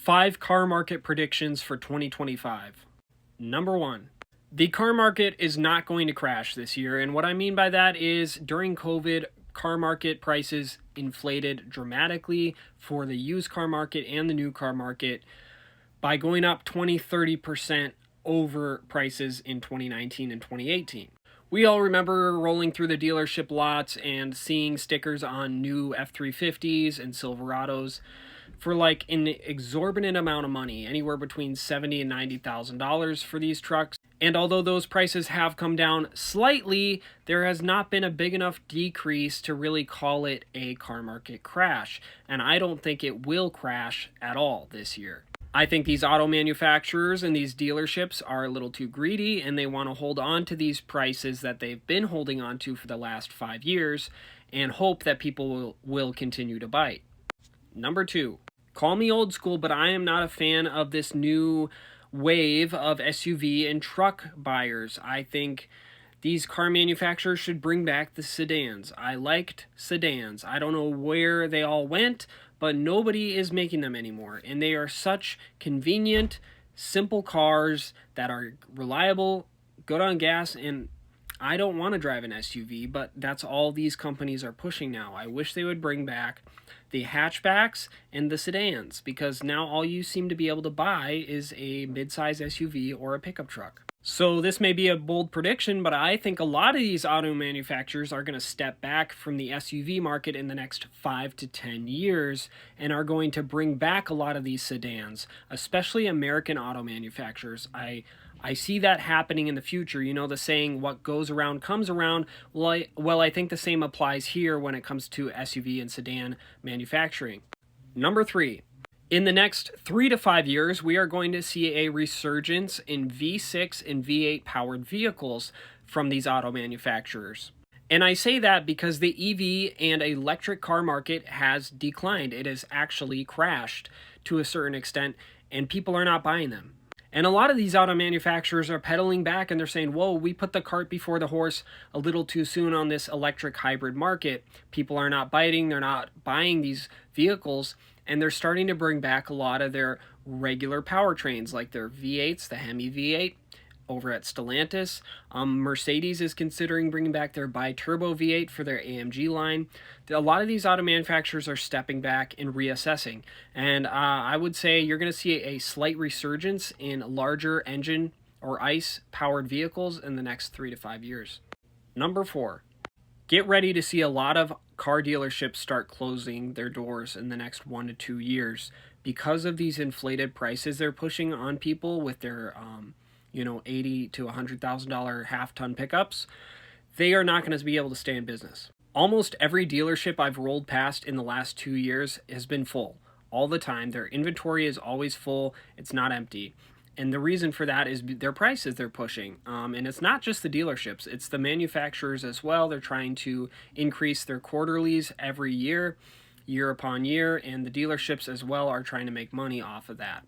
5 car market predictions for 2025. Number 1. The car market is not going to crash this year, and what I mean by that is during COVID, car market prices inflated dramatically for the used car market and the new car market by going up 20-30% over prices in 2019 and 2018. We all remember rolling through the dealership lots and seeing stickers on new F-350s and Silverados for like an exorbitant amount of money, anywhere between $70,000 and $90,000 for these trucks. And although those prices have come down slightly, there has not been a big enough decrease to really call it a car market crash. And I don't think it will crash at all this year. I think these auto manufacturers and these dealerships are a little too greedy, and they want to hold on to these prices that they've been holding on to for the last 5 years and hope that people will continue to bite. Number 2. Call me old school, but I am not a fan of this new wave of SUV and truck buyers. I think these car manufacturers should bring back the sedans. I liked sedans. I don't know where they all went, but nobody is making them anymore. And they are such convenient, simple cars that are reliable, good on gas, and I don't want to drive an SUV, but that's all these companies are pushing now. I wish they would bring back the hatchbacks and the sedans, because now all you seem to be able to buy is a midsize SUV or a pickup truck. So this may be a bold prediction, but I think a lot of these auto manufacturers are going to step back from the SUV market in the next 5 to 10 years and are going to bring back a lot of these sedans, especially American auto manufacturers. I see that happening in the future. You know the saying, what goes around comes around. Well, I think the same applies here when it comes to SUV and sedan manufacturing. Number 3. In the next 3 to 5 years, we are going to see a resurgence in V6 and V8 powered vehicles from these auto manufacturers. And I say that because the EV and electric car market has declined. It has actually crashed to a certain extent, and people are not buying them. And a lot of these auto manufacturers are pedaling back, and they're saying, whoa, we put the cart before the horse a little too soon on this electric hybrid market. People are not biting, they're not buying these vehicles, and they're starting to bring back a lot of their regular powertrains, like their V8s, the Hemi V8 over at Stellantis. Mercedes is considering bringing back their bi-turbo V8 for their AMG line. A lot of these auto manufacturers are stepping back and reassessing. And I would say you're going to see a slight resurgence in larger engine or ICE-powered vehicles in the next 3 to 5 years. Number 4. Get ready to see a lot of car dealerships start closing their doors in the next 1 to 2 years because of these inflated prices they're pushing on people with their $80,000 to $100,000 half-ton pickups. They are not going to be able to stay in business. Almost every dealership I've rolled past in the last 2 years has been full all the time. Their inventory is always full. It's not empty. And the reason for that is their prices they're pushing. And it's not just the dealerships, it's the manufacturers as well. They're trying to increase their quarterlies every year, year upon year, and the dealerships as well are trying to make money off of that.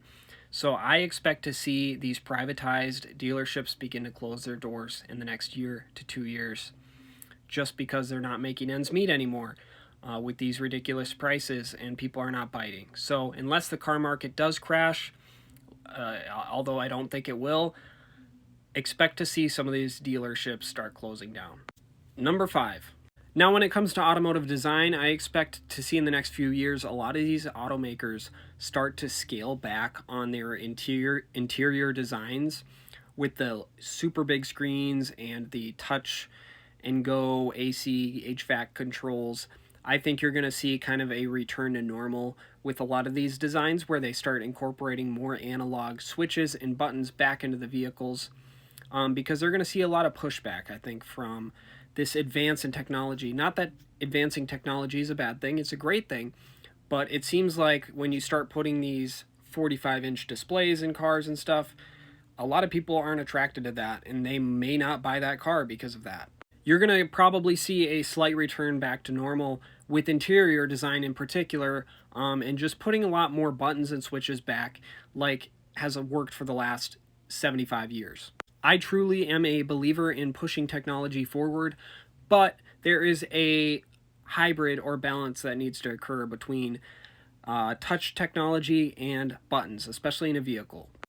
So I expect to see these privatized dealerships begin to close their doors in the next year to 2 years, just because they're not making ends meet anymore with these ridiculous prices, and people are not biting. So unless the car market does crash, although I don't think it will, expect to see some of these dealerships start closing down. Number 5. Now, when it comes to automotive design, I expect to see in the next few years a lot of these automakers start to scale back on their interior designs with the super big screens and the touch and go AC, HVAC controls. I think you're going to see kind of a return to normal with a lot of these designs where they start incorporating more analog switches and buttons back into the vehicles because they're going to see a lot of pushback, I think, from this advance in technology. Not that advancing technology is a bad thing, it's a great thing, but it seems like when you start putting these 45-inch displays in cars and stuff, a lot of people aren't attracted to that, and they may not buy that car because of that. You're going to probably see a slight return back to normal with interior design in particular, and just putting a lot more buttons and switches back like has worked for the last 75 years. I truly am a believer in pushing technology forward, but there is a hybrid or balance that needs to occur between touch technology, and buttons, especially in a vehicle.